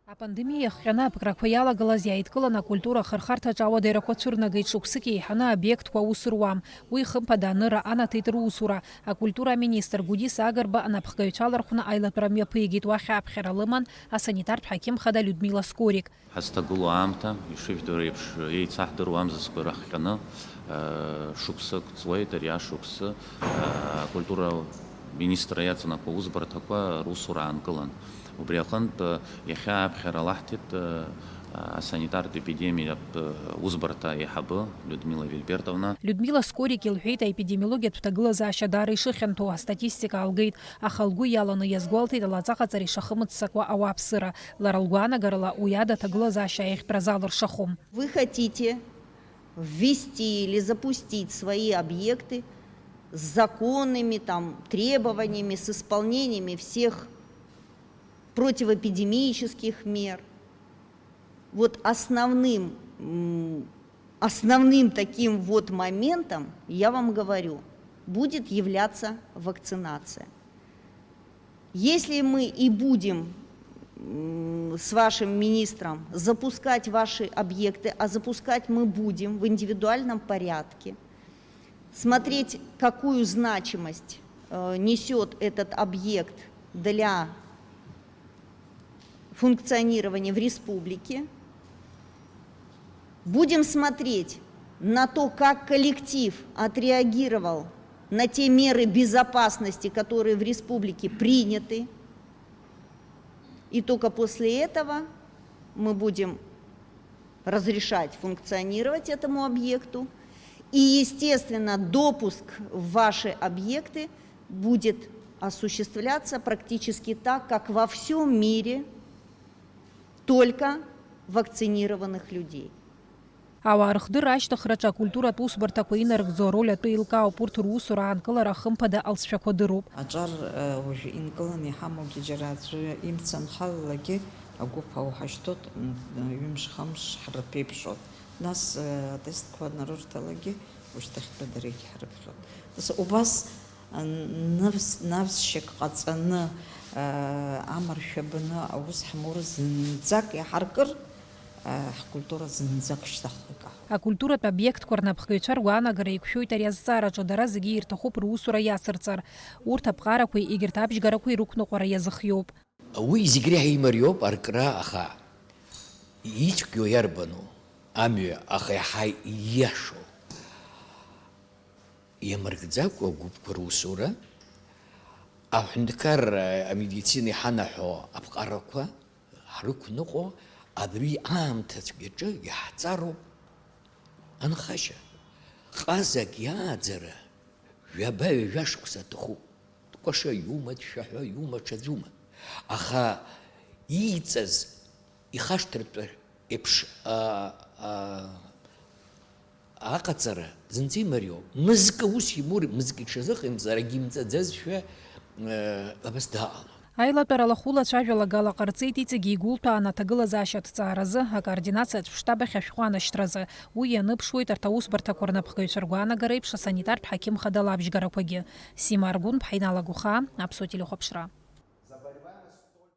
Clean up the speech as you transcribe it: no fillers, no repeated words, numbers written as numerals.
Апандемия хьана пкракваяла галазия иткалана культура хархарта жауадера коцурна гейчуксики хана объект kwa усуруам. Уи хымпада ныра ана тейтру усура. А культура министр Гудис Агарба ана пхгайчалар хуна айла прамия пыгит вахя абхералыман, а санитар Хаким хада Людмила Скорик. Хастагулу амта, ишивдорепш, ейцахдыру амзасквы раххана, шуксак цвойтаря шуксы, культура министра яцана коузбар таква русура анкалан. Убряхант яхя абхералахтит санитар эпидемия узбарта яхабы Людмила Вильбертовна. Людмила Скорик илхейта эпидемиология тутагыла за ашадары шихентуа статистика алгейт ахалгу яланы язгуалты далацаха цари шахымыт саква ауапсыра. Ларалгуана гарала уяда тагыла за ашаих празалыр шахум. Вы хотите ввести или запустить свои объекты с законными требованиями, с исполнениями всех противоэпидемических мер. Вот основным таким вот моментом, я вам говорю, будет являться вакцинация. Если мы и будем с вашим министром запускать ваши объекты, а запускать мы будем в индивидуальном порядке, смотреть, какую значимость несет этот объект для функционирования в республике, будем смотреть на то, как коллектив отреагировал на те меры безопасности, которые в республике приняты, и только после этого мы будем разрешать функционировать этому объекту. И, естественно, допуск в ваши объекты будет осуществляться практически так, как во всем мире, только вакцинированных людей. Ауархдыр ашьҭахраҿ акультуратә усбарҭақәа инарыгӡо ароль атәы еилкаау урҭ русура аанкылара хымԥада алҵшәақәа Аҿар уажәы инкыланы иҳамоугьы џьара аӡәы имцанхаллагьы агәыԥ ауҳашьҭоит, ҩымш-хамш ҳрыԥеиԥшоит. Нас атестқәа нарырҭалагьы ушьҭахьтәи дара егьҳрыԥхьоит. Убас навсшьак ҟаҵаны амаршәабаны аус ҳмоур зынӡак иаҳаркыр, ҳкультура зынӡак шьҭахьҟа. Акультуратә обиектқәа рнапхгаҩцәа ргәаанагара иқәшәоит ари азҵаараҿы дара зегьы ирҭахуп русура иацырҵар. Урҭ аԥҟарақәеи егьырҭ абжьгарақәеи рықәныҟәара иазыхиоуп. Уи зегь реиҳа имариоуп аркра, аха ицәгьоу иарбану амҩа, аха иаҳа ииашоу. Иамыргӡакәа агәыԥқәа русура, аҳәынҭқар амедицина иҳанаҳәо аԥҟарақәа ҳрықәныҟәо абри аамҭацәгьаҿы иаҳҵароуп анхашьа. Ҟазак иааӡара жәаба-ҩажәа шықәса аҭахуп. Дкәаша иума, дшәаҳәа иума, ҽаӡәума. Аха ииҵаз ихашҭыртәы еиԥш аҟаҵара зынӡа имариоуп. Мызкы ус имур, мызкы иҽазыҟаимҵар агьимҵаӡазшәа абас дааҟалон. Аилатәара хәылацәажәала гала ҟарҵеит иҵегьы игәылҭәаан аҭагылазаашьа аҭҵааразы, акоординациатә штаб ахь ашәҟәы анашьҭразы. Уи ианыԥшуеит арҭ аусбарҭақәа рнапхгаҩцәа ргәаанагара еиԥш асанитартә ҳақьым хада лабжьгарақәагьы. Сима Аргәын, Ԥҳаинала Гәыхаа, Аԥсуа телехәаԥшра.